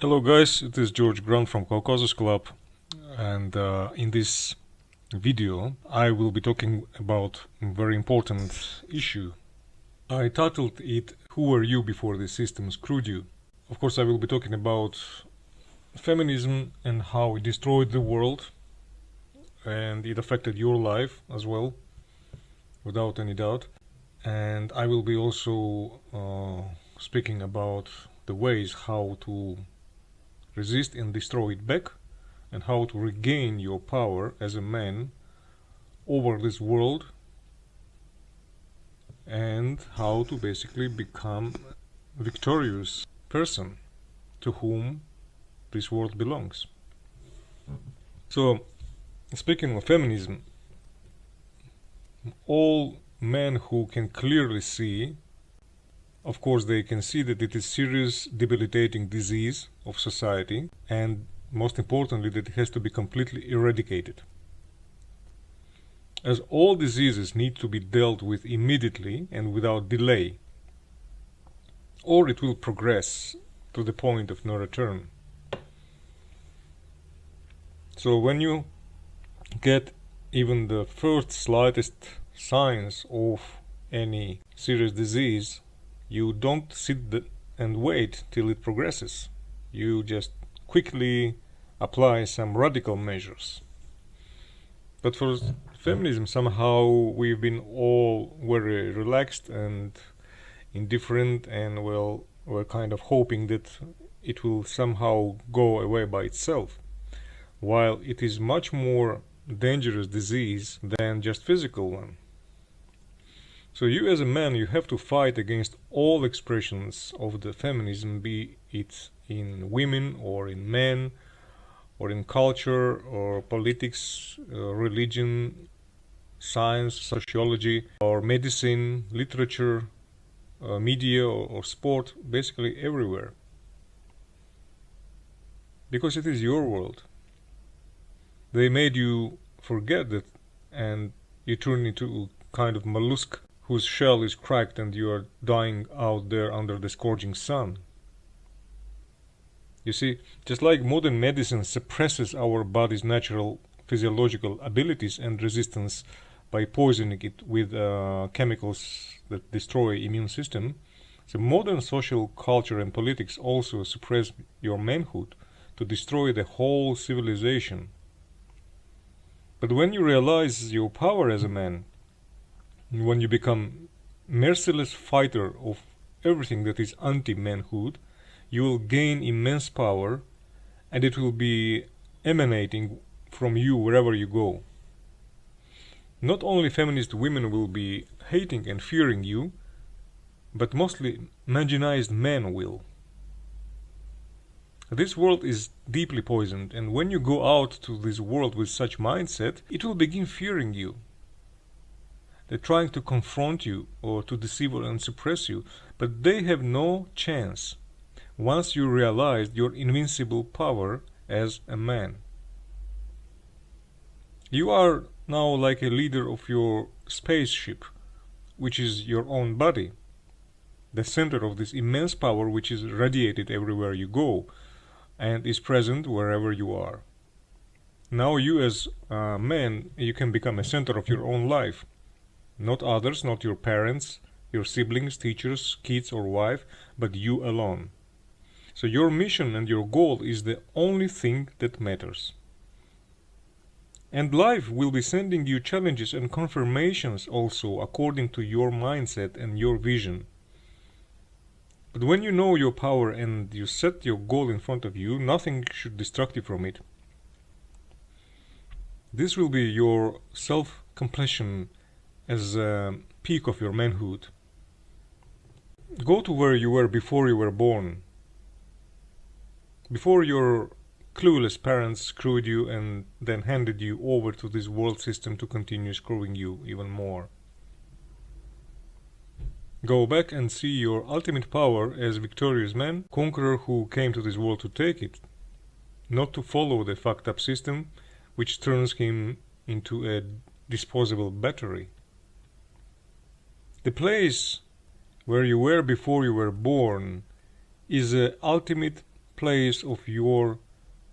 Hello guys, it is George Grant from Caucasus Club, and in this video I will be talking about a very important issue. I titled it "Who were you before the system screwed you?" Of course I will be talking about feminism and how it destroyed the world, and it affected your life as well, without any doubt. And I will be also speaking about the ways how to resist and destroy it back, and how to regain your power as a man over this world, and how to basically become a victorious person to whom this world belongs. So, speaking of feminism, all men who can clearly see, of course they can see that it is a serious debilitating disease of society, and most importantly that it has to be completely eradicated. As all diseases need to be dealt with immediately and without delay, or it will progress to the point of no return. So when you get even the first slightest signs of any serious disease, you don't sit and wait till it progresses. You just quickly apply some radical measures. But for feminism, somehow we've been all very relaxed and indifferent, and we're kind of hoping that it will somehow go away by itself, while it is much more dangerous disease than just physical one. So you as a man, you have to fight against all expressions of the feminism, be it in women or in men or in culture or politics, religion, science, sociology or medicine, literature, media or sport, basically everywhere. Because it is your world. They made you forget that, and you turn into a kind of mollusk whose shell is cracked and you are dying out there under the scorching sun. You see, just like modern medicine suppresses our body's natural physiological abilities and resistance by poisoning it with chemicals that destroy immune system, so modern social culture and politics also suppress your manhood to destroy the whole civilization. But when you realize your power as a man, when you become merciless fighter of everything that is anti-manhood, you will gain immense power, and it will be emanating from you wherever you go. Not only feminist women will be hating and fearing you, but mostly marginalized men will. This world is deeply poisoned, and when you go out to this world with such mindset, it will begin fearing you. They're trying to confront you or to deceive and suppress you, but they have no chance once you realize your invincible power as a man. You are now like a leader of your spaceship, which is your own body, the center of this immense power which is radiated everywhere you go and is present wherever you are. Now you as a man, you can become a center of your own life. Not others, not your parents, your siblings, teachers, kids or wife, but you alone. So your mission and your goal is the only thing that matters. And life will be sending you challenges and confirmations also according to your mindset and your vision. But when you know your power and you set your goal in front of you, nothing should distract you from it. This will be your self-completion as a peak of your manhood. Go to where you were before you were born. Before your clueless parents screwed you and then handed you over to this world system to continue screwing you even more. Go back and see your ultimate power as victorious man, conqueror who came to this world to take it, not to follow the fucked up system which turns him into a disposable battery. The place where you were before you were born is the ultimate place of your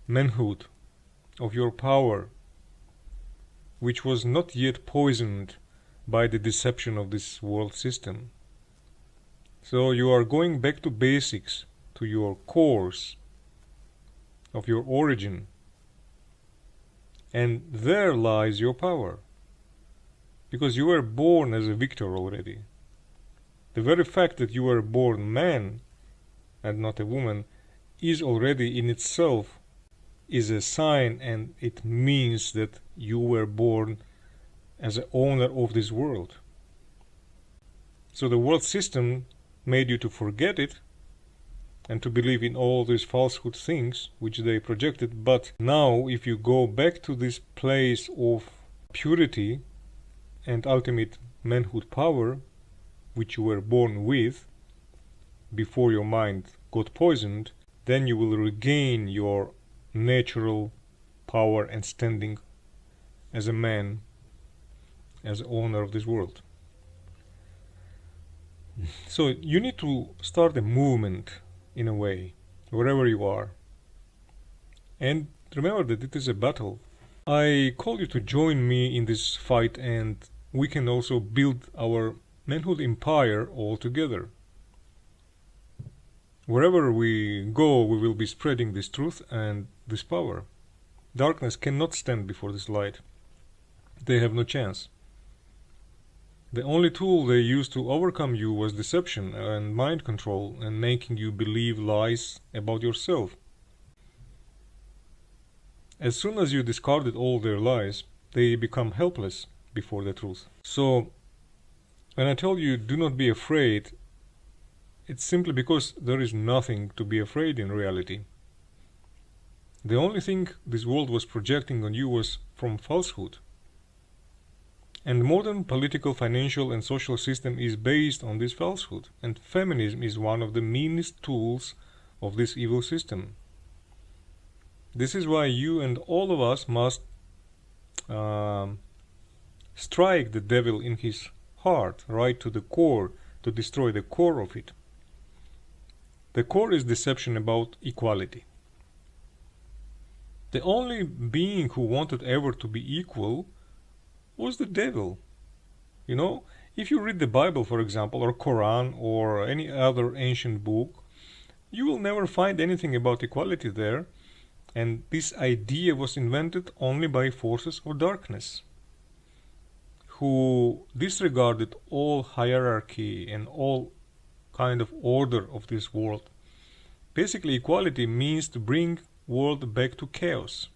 manhood, of your power, which was not yet poisoned by the deception of this world system. So you are going back to basics, to your cores, of your origin, and there lies your power, because you were born as a victor already. The very fact that you were born man and not a woman is already in itself is a sign, and it means that you were born as an owner of this world. So the world system made you to forget it and to believe in all these falsehood things which they projected. But now if you go back to this place of purity and ultimate manhood power, which you were born with before your mind got poisoned, then you will regain your natural power and standing as a man, as owner of this world. So you need to start a movement in a way, wherever you are. And remember that it is a battle. I call you to join me in this fight, and we can also build our manhood empire all together. Wherever we go, we will be spreading this truth and this power. Darkness cannot stand before this light. They have no chance. The only tool they used to overcome you was deception and mind control, and making you believe lies about yourself. As soon as you discarded all their lies, they become helpless before the truth. So, when I tell you do not be afraid, it's simply because there is nothing to be afraid in reality. The only thing this world was projecting on you was from falsehood. And modern political, financial and social system is based on this falsehood, and feminism is one of the meanest tools of this evil system. This is why you and all of us must strike the devil in his heart, right to the core, to destroy the core of it. The core is deception about equality. The only being who wanted ever to be equal was the devil. You know, if you read the Bible, for example, or Quran, or any other ancient book, you will never find anything about equality there, and this idea was invented only by forces of darkness, who disregarded all hierarchy and all kind of order of this world. Basically, equality means to bring world back to chaos.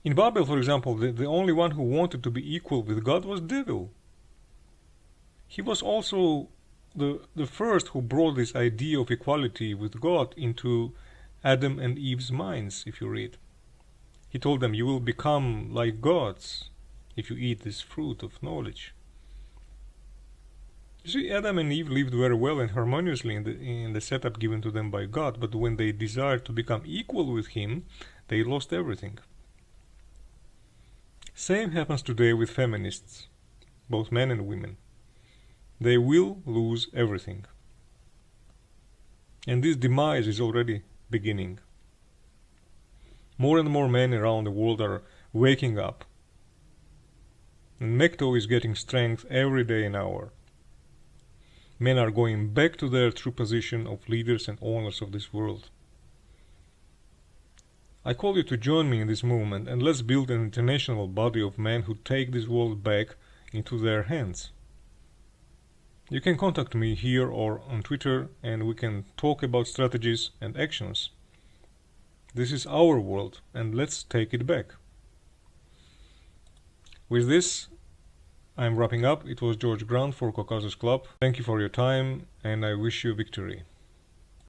In Babel, for example, the only one who wanted to be equal with God was devil. He was also the first who brought this idea of equality with God into Adam and Eve's minds, if you read. He told them, you will become like gods if you eat this fruit of knowledge. You see, Adam and Eve lived very well and harmoniously in the setup given to them by God, but when they desired to become equal with Him, they lost everything. Same happens today with feminists, both men and women. They will lose everything. And this demise is already beginning. More and more men around the world are waking up. And MGTOW is getting strength every day and hour. Men are going back to their true position of leaders and owners of this world. I call you to join me in this movement, and let's build an international body of men who take this world back into their hands. You can contact me here or on Twitter, and we can talk about strategies and actions. This is our world, and let's take it back. With this, I'm wrapping up. It was George Grant for Caucasus Club. Thank you for your time, and I wish you victory.